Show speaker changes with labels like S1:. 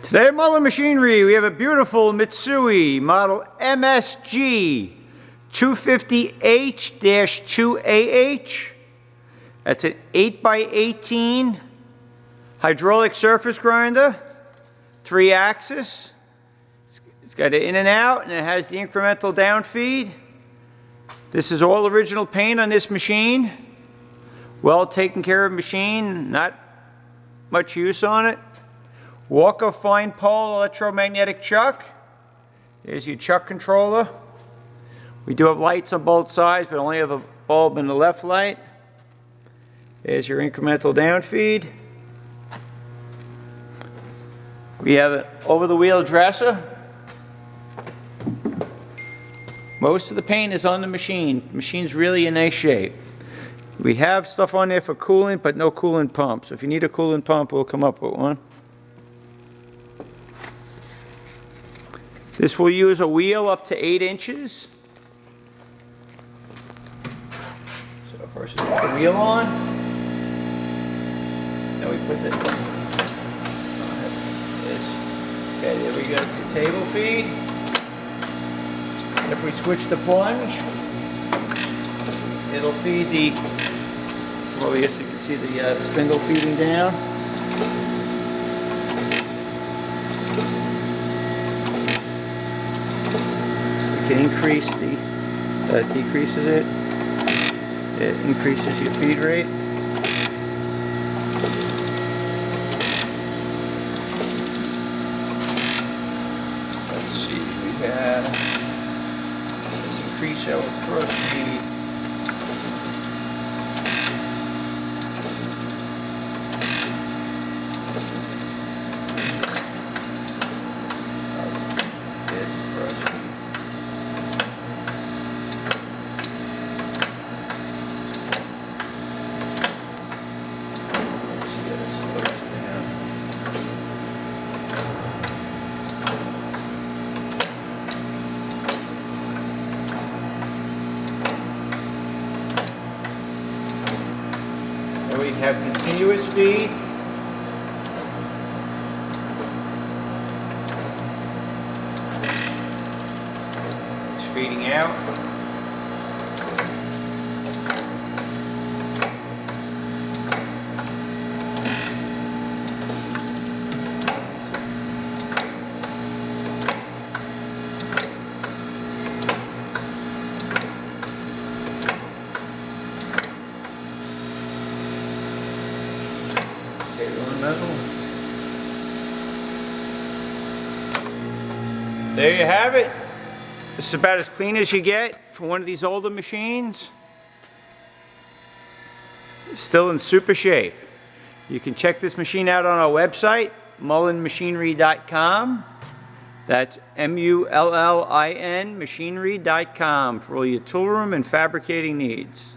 S1: Today at Mullin Machinery, we have a beautiful Mitsui model MSG-250H-2AH. That's an 8x18 hydraulic surface grinder, 3-axis. It's got an in and out, and it has the incremental down feed. This is all original paint on this machine. Well taken care of machine, not much use on it. Walker fine pole electromagnetic chuck. There's your chuck controller. We do have lights on both sides, but only have a bulb in the left light. There's your incremental down feed. We have an over-the-wheel dresser. Most of the paint is on the machine. The machine's really in nice shape. We have stuff on there for coolant, but no coolant pump. So if you need a coolant pump, we'll come up with one. This will use a wheel up to 8 inches. So first we put the wheel on. Then we put this. Okay, there we go, the table feed. And if we switch the plunge, it'll feed the, well, I guess you can see the spindle feeding down. Can increase the, decreases it. It increases your feed rate. Let's see, we have, let's increase our Crossfeed. We have continuous feed. It's feeding out. There you have it. This is about as clean as you get for one of these older machines. It's still in super shape. You can check this machine out on our website, mullinmachinery.com. That's MULLIN machinery.com for all your tool room and fabricating needs.